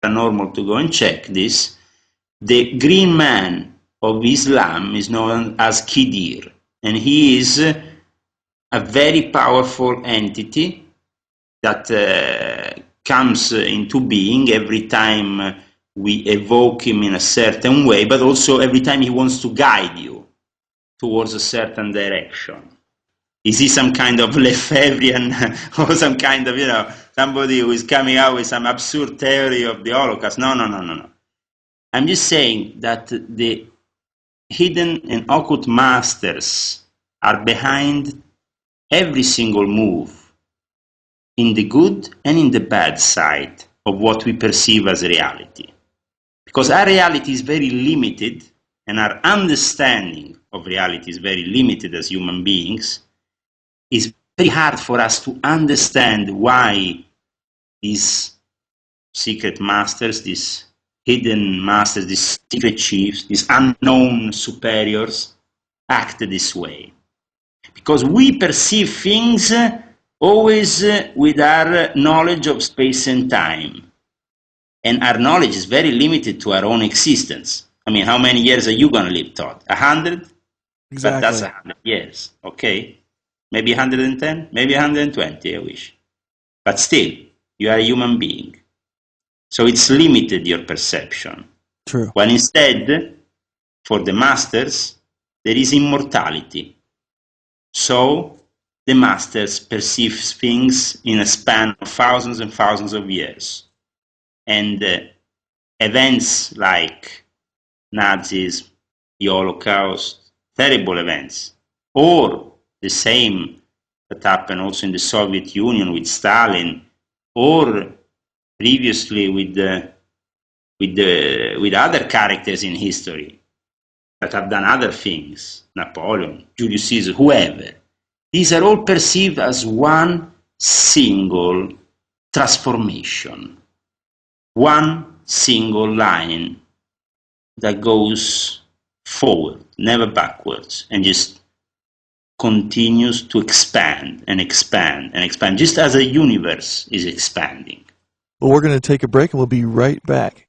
paranormal to go and check this. The green man of Islam is known as Khidir, and he is a very powerful entity that comes into being every time we evoke him in a certain way, but also every time he wants to guide you towards a certain direction. Is he some kind of Lefebvrean or some kind of, somebody who is coming out with some absurd theory of the Holocaust? No. I'm just saying that the hidden and occult masters are behind every single move in the good and in the bad side of what we perceive as reality. Because our reality is very limited, and our understanding of reality is very limited as human beings. It's very hard for us to understand why these secret masters, these hidden masters, these secret chiefs, these unknown superiors act this way. Because we perceive things always with our knowledge of space and time. And our knowledge is very limited to our own existence. I mean, how many years are you going to live, Todd? 100? Exactly. But that's 100 years, okay? Maybe 110, maybe 120, I wish. But still, you are a human being. So it's limited, your perception. True. When instead, for the masters, there is immortality. So the masters perceive things in a span of thousands and thousands of years. And events like Nazism, the Holocaust, terrible events, or the same that happened also in the Soviet Union with Stalin, or previously with other characters in history that have done other things, Napoleon, Julius Caesar, whoever. These are all perceived as one single transformation, one single line that goes forward, never backwards, and just continues to expand and expand and expand, just as a universe is expanding. Well, we're going to take a break and we'll be right back.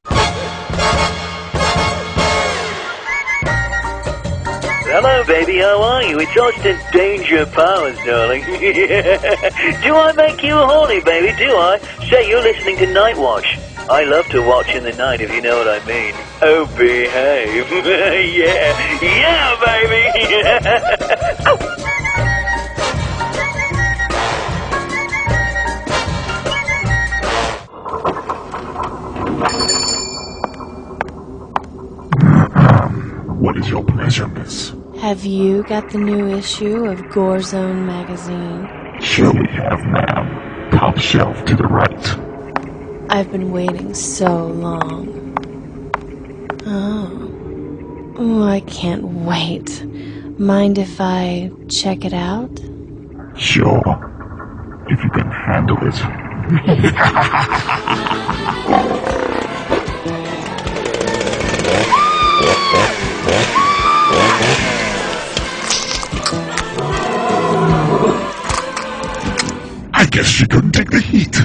Hello, baby, how are you? It's Austin Danger Powers, darling. Do I make you horny, baby? Do I? Say, you're listening to Night Watch. I love to watch in the night, if you know what I mean. Oh, behave. Yeah, baby. Oh. What is your pleasure, miss? Have you got the new issue of Gore Zone magazine? Sure we have, ma'am. Top shelf to the right. I've been waiting so long. Oh, I can't wait. Mind if I check it out? Sure. If you can handle it. I guess she couldn't take the heat.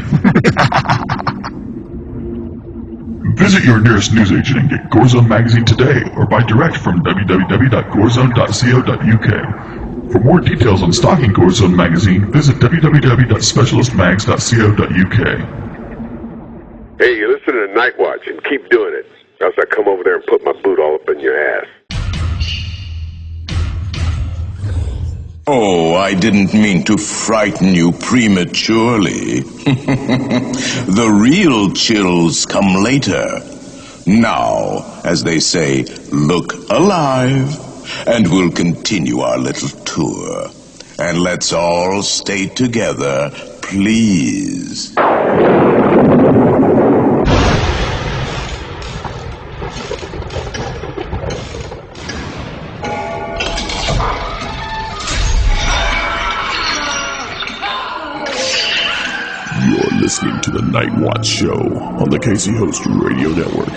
Visit your nearest newsagent and get Gorezone magazine today, or buy direct from www.gorezone.co.uk. For more details on stocking Gorezone magazine, visit www.specialistmags.co.uk. Hey, you listen to Night Watch and keep doing it, or else I come over there and put my boot all up in your ass. Oh, I didn't mean to frighten you prematurely. The real chills come later. Now, as they say, look alive, and we'll continue our little tour. And let's all stay together, please. Listening to the Night Watch Show on the Casey Host Radio Network.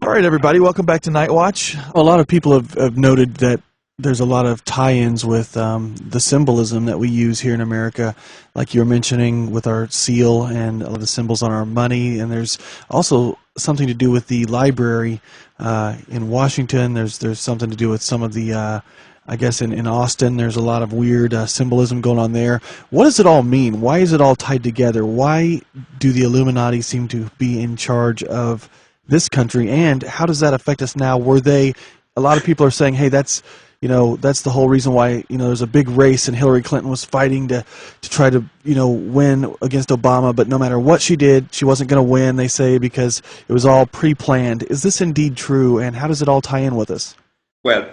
All right, everybody, welcome back to Night Watch. A lot of people have noted that there's a lot of tie-ins with the symbolism that we use here in America, like you were mentioning with our seal and all the symbols on our money, and there's also something to do with the library in Washington. There's something to do with some of the I guess in Austin there's a lot of weird symbolism going on there. What does it all mean? Why is it all tied together? Why do the Illuminati seem to be in charge of this country, and how does that affect us now? A lot of people are saying, hey, that's the whole reason why, there's a big race and Hillary Clinton was fighting to try to, win against Obama, but no matter what she did, she wasn't going to win, they say, because it was all pre-planned. Is this indeed true, and how does it all tie in with us? Well,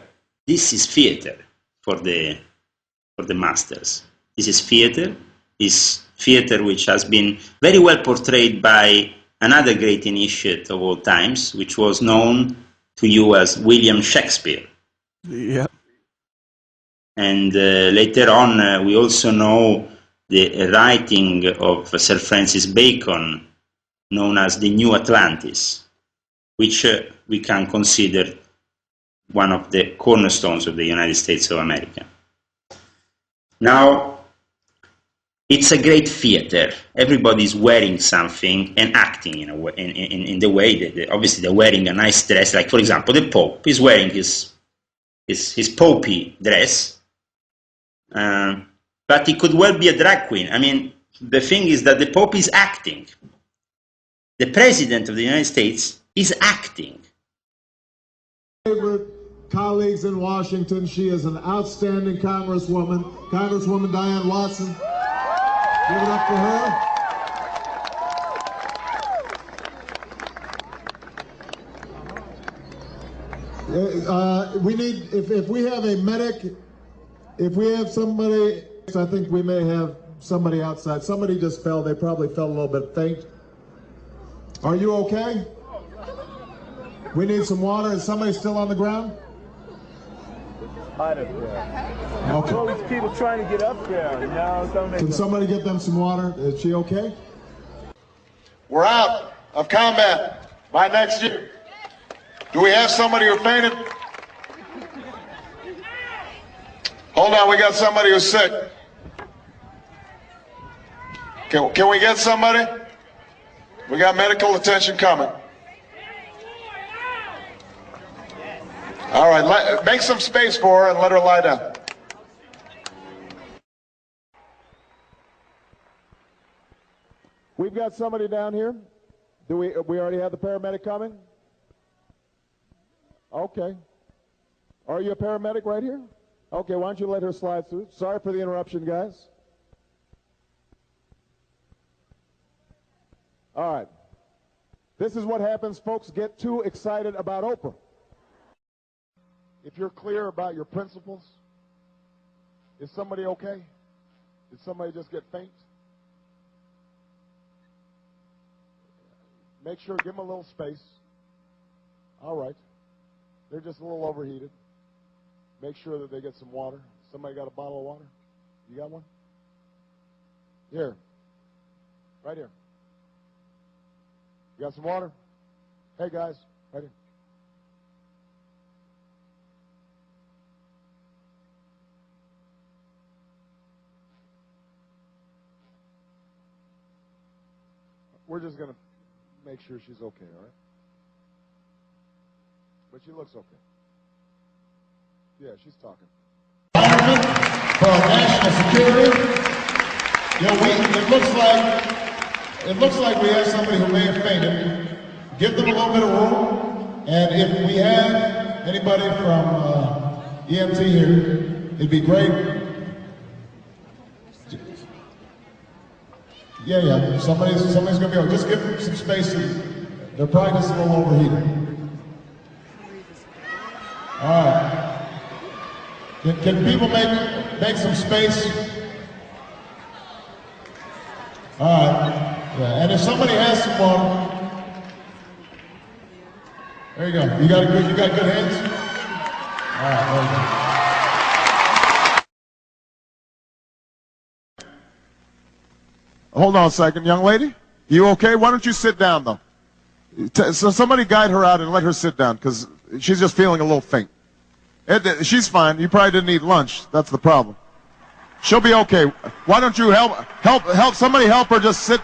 this is theater for the masters. This is theater. This theater which has been very well portrayed by another great initiate of all times, which was known to you as William Shakespeare. Yeah. And later on, we also know the writing of Sir Francis Bacon, known as the New Atlantis, which we can consider one of the cornerstones of the United States of America. Now, it's a great theater. Everybody's wearing something and acting in the way that obviously they're wearing a nice dress. Like, for example, the Pope is wearing his popey dress, but he could well be a drag queen. I mean, the thing is that the Pope is acting. The President of the United States is acting. Favorite colleagues in Washington, she is an outstanding Congresswoman, Congresswoman Diane Watson. Give it up for her. We need, if we have a medic, if we have somebody, I think we may have somebody outside. Somebody just fell. They probably fell a little bit faint. Are you okay? We need some water. Is somebody still on the ground? Okay. All these people trying to get up there. Can somebody get them some water? Is she okay? We're out of combat by next year. Do we have somebody who fainted? Hold on, we got somebody who's sick. Can we get somebody? We got medical attention coming. All right, make some space for her and let her lie down. We've got somebody down here. Do we already have the paramedic coming? Okay. Are you a paramedic right here? Okay, why don't you let her slide through? Sorry for the interruption, guys. All right. This is what happens. Folks get too excited about Oprah. If you're clear about your principles, is somebody okay? Did somebody just get faint? Make sure, give them a little space. All right. They're just a little overheated. Make sure that they get some water. Somebody got a bottle of water? You got one? Here. Right here. You got some water? Hey, guys. Right here. We're just going to make sure she's okay, all right? But she looks okay. Yeah, she's talking. For national security, it looks like we have somebody who may have fainted. Give them a little bit of room, and if we have anybody from EMT here, it'd be great. Yeah, somebody's gonna be able. Just give them some space. They're probably just a little overheated. All right. Can people make some space? All right. Yeah. And if somebody has some water, there you go. You got good hands. All right. There you go. Hold on a second, young lady. You okay? Why don't you sit down, though? So somebody guide her out and let her sit down, because she's just feeling a little faint. She's fine. You probably didn't eat lunch. That's the problem. She'll be okay. Why don't you help? Somebody help her just sit